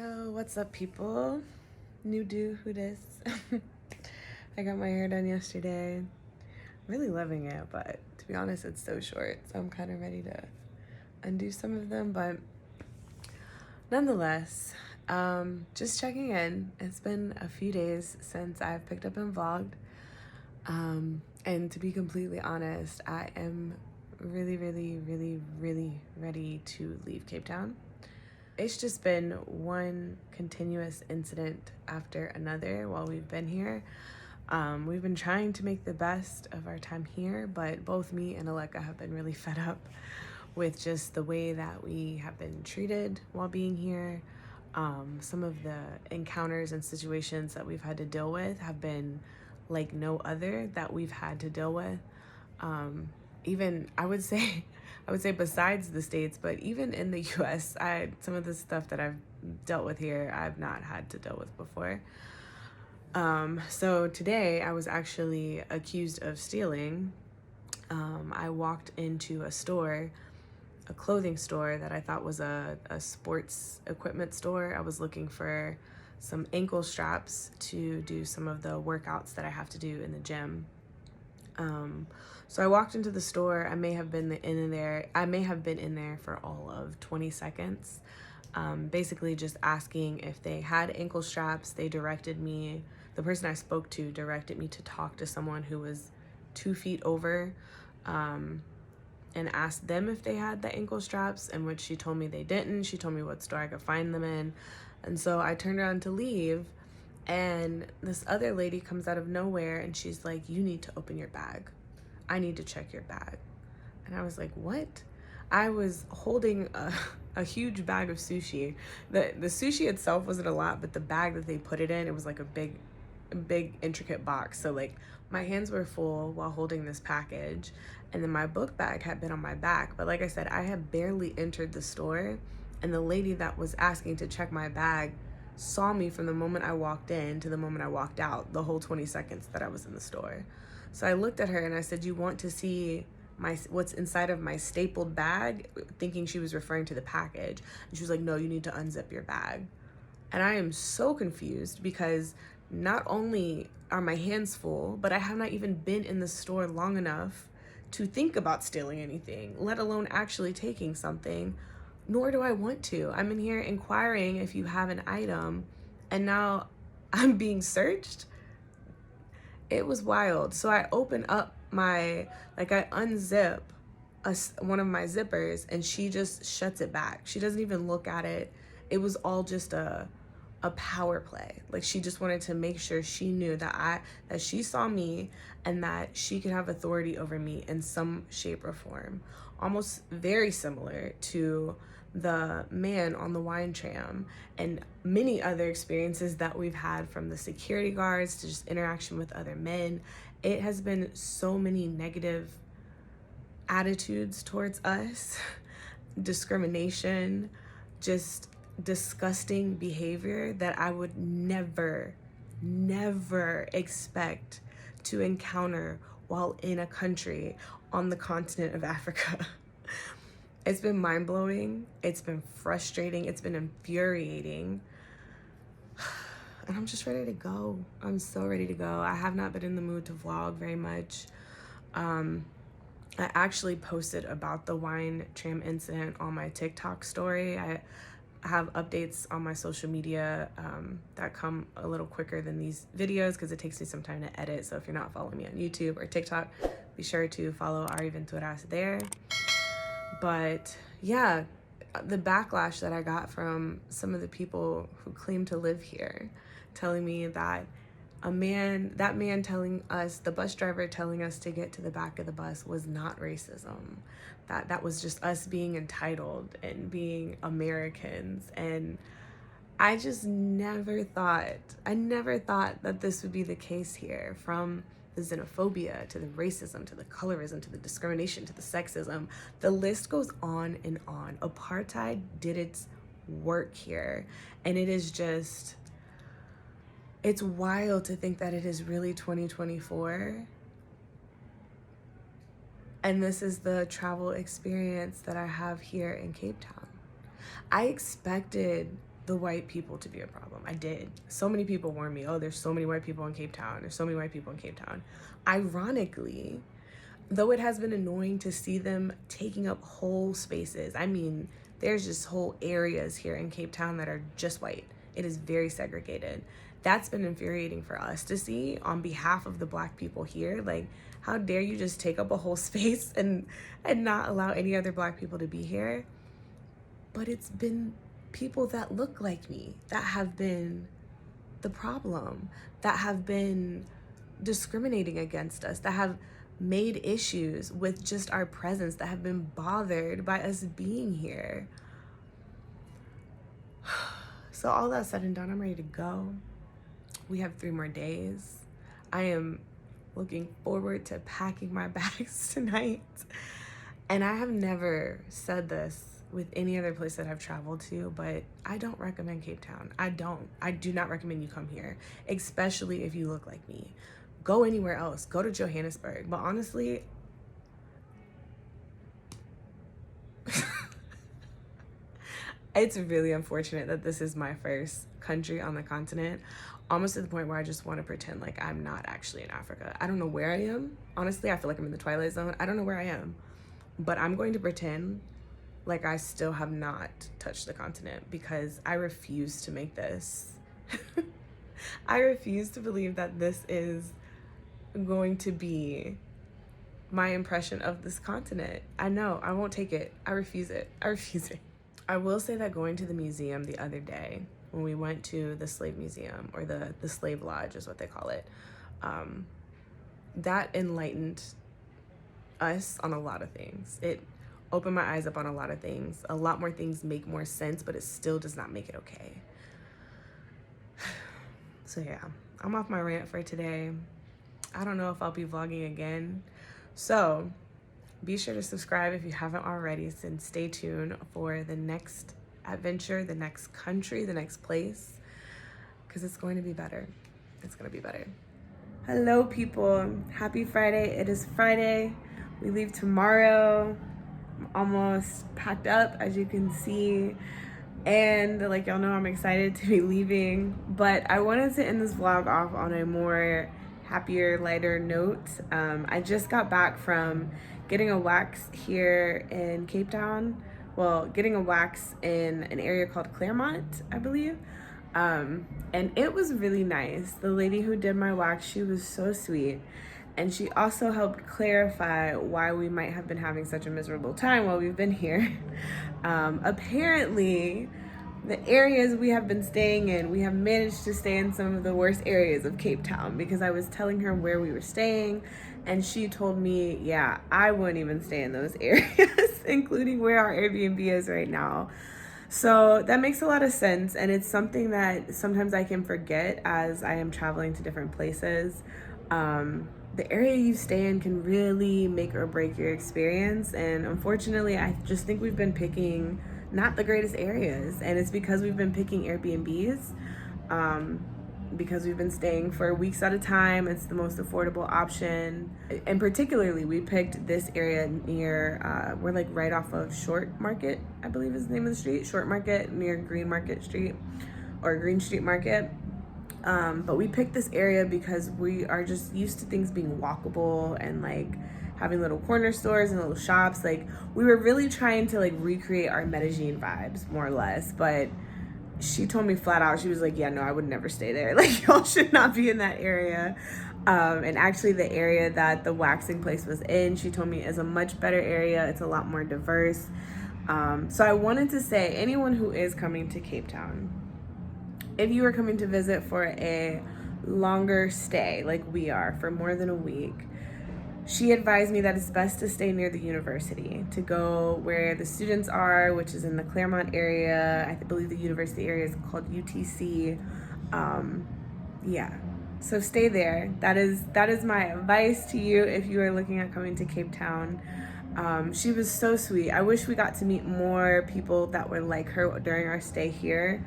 So what's up, people? New do who dis? I got my hair done yesterday. I'm really loving it, but to be honest, it's so short, so I'm kind of ready to undo some of them. But nonetheless, just checking in. It's been a few days since I've picked up and vlogged, and to be completely honest, I am really ready to leave Cape Town. It's just been one continuous incident after another while we've been here. We've been trying to make the best of our time here, but both me and Aleka have been really fed up with just the way that we have been treated while being here. Some of the encounters and situations that we've had to deal with have been like no other that we've had to deal with. Even I would say besides the States, but even in the US, some of the stuff that I've dealt with here, I've not had to deal with before. So today I was actually accused of stealing. I walked into a store, a clothing store that I thought was a sports equipment store. I was looking for some ankle straps to do some of the workouts that I have to do in the gym. So I walked into the store. I may have been in there for all of 20 seconds. Basically just asking if they had ankle straps. The person I spoke to directed me to talk to someone who was 2 feet over, and asked them if they had the ankle straps, in which she told me they didn't. She told me what store I could find them in. And so I turned around to leave, and this other lady comes out of nowhere and she's like, "You need to open your bag. I need to check your bag." And I was like, what? I was holding a huge bag of sushi. The sushi itself wasn't a lot, but the bag that they put it in, it was like a big intricate box. So like my hands were full while holding this package, and then my book bag had been on my back. But like I said, I had barely entered the store, and the lady that was asking to check my bag saw me from the moment I walked in to the moment I walked out, the whole 20 seconds that I was in the store. So I looked at her and I said, "You want to see what's inside of my stapled bag?" Thinking she was referring to the package. And she was like, "No, you need to unzip your bag." And I am so confused because not only are my hands full, but I have not even been in the store long enough to think about stealing anything, let alone actually taking something, nor do I want to. I'm in here inquiring if you have an item, and now I'm being searched. It was wild. So I open up I unzip one of my zippers, and she just shuts it back. She doesn't even look at it. It was all just a power play. Like, she just wanted to make sure she knew that she saw me and that she could have authority over me in some shape or form. Almost very similar to the man on the wine tram and many other experiences that we've had, from the security guards to just interaction with other men. It has been so many negative attitudes towards us, discrimination, just disgusting behavior that I would never expect to encounter while in a country on the continent of Africa. It's been mind-blowing. It's been frustrating. It's been infuriating. And I'm just ready to go. I'm so ready to go. I have not been in the mood to vlog very much. I actually posted about the wine tram incident on my TikTok story. I have updates on my social media that come a little quicker than these videos because it takes me some time to edit. So if you're not following me on YouTube or TikTok, be sure to follow Ariventuras there. But yeah, the backlash that I got from some of the people who claim to live here, telling me that the bus driver telling us to get to the back of the bus was not racism. That was just us being entitled and being Americans. And I just never thought that this would be the case here. From the xenophobia to the racism to the colorism to the discrimination to the sexism, the list goes on and on. Apartheid did its work here, and it's wild to think that it is really 2024. And this is the travel experience that I have here in Cape Town. I expected the white people to be a problem. I did. So many people warned me, oh, there's so many white people in Cape Town. There's so many white people in Cape Town. Ironically, though it has been annoying to see them taking up whole spaces. I mean, there's just whole areas here in Cape Town that are just white. It is very segregated. That's been infuriating for us to see on behalf of the Black people here. Like, how dare you just take up a whole space and not allow any other Black people to be here? But it's been people that look like me that have been the problem, that have been discriminating against us, that have made issues with just our presence, that have been bothered by us being here. So all that said and done, I'm ready to go. We have 3 more days. I am looking forward to packing my bags tonight. And I have never said this with any other place that I've traveled to, but I don't recommend Cape Town. I do not recommend you come here, especially if you look like me. Go anywhere else. Go to Johannesburg. But honestly, it's really unfortunate that this is my first country on the continent, almost to the point where I just want to pretend like I'm not actually in Africa. I don't know where I am. Honestly, I feel like I'm in the Twilight Zone. I don't know where I am, but I'm going to pretend like I still have not touched the continent because I refuse to make this. I refuse to believe that this is going to be my impression of this continent. I know, I won't take it. I refuse it. I refuse it. I will say that going to the museum the other day, when we went to the slave museum, or the slave lodge is what they call it, that enlightened us on a lot of things. It opened my eyes up on a lot of things. A lot more things make more sense, but it still does not make it okay. So yeah, I'm off my rant for today. I don't know if I'll be vlogging again. So be sure to subscribe if you haven't already, and stay tuned for the next adventure, the next country, the next place, because it's going to be better. It's going to be better. Hello, people. Happy Friday. It is Friday. We leave tomorrow. I'm almost packed up, as you can see. And like y'all know, I'm excited to be leaving. But I wanted to end this vlog off on a more happier, lighter note. I just got back from getting a wax here in Cape Town. Well, getting a wax in an area called Claremont, I believe. And it was really nice. The lady who did my wax, she was so sweet. And she also helped clarify why we might have been having such a miserable time while we've been here. Apparently, the areas we have been staying in, we have managed to stay in some of the worst areas of Cape Town, because I was telling her where we were staying, and she told me, yeah, I wouldn't even stay in those areas, including where our Airbnb is right now. So that makes a lot of sense, and it's something that sometimes I can forget as I am traveling to different places. The area you stay in can really make or break your experience, and unfortunately, I just think we've been picking not the greatest areas, and it's because we've been picking Airbnbs, because we've been staying for weeks at a time. It's the most affordable option, and particularly we picked this area near, we're like right off of Short Market, I believe is the name of the street, Short Market, near Green Market Street, or Green Street Market. But we picked this area because we are just used to things being walkable and like having little corner stores and little shops. Like, we were really trying to like recreate our Medellin vibes, more or less. But she told me flat out, she was like, yeah, no, I would never stay there. Like, y'all should not be in that area. And actually the area that the waxing place was in, she told me, is a much better area. It's a lot more diverse. So I wanted to say, anyone who is coming to Cape Town, if you are coming to visit for a longer stay, like we are, for more than a week, she advised me that it's best to stay near the university, to go where the students are, which is in the Claremont area. I believe the university area is called UTC. Yeah, so stay there. That is my advice to you if you are looking at coming to Cape Town. She was so sweet. I wish we got to meet more people that were like her during our stay here.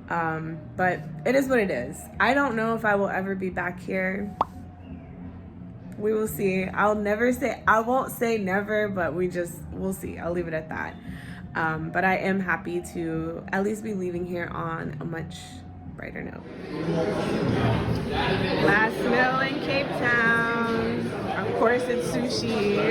But it is what it is. I don't know if I will ever be back here. We will see. I won't say never, but we'll see. I'll leave it at that. But I am happy to at least be leaving here on a much brighter note. Last meal in Cape Town. Of course, it's sushi.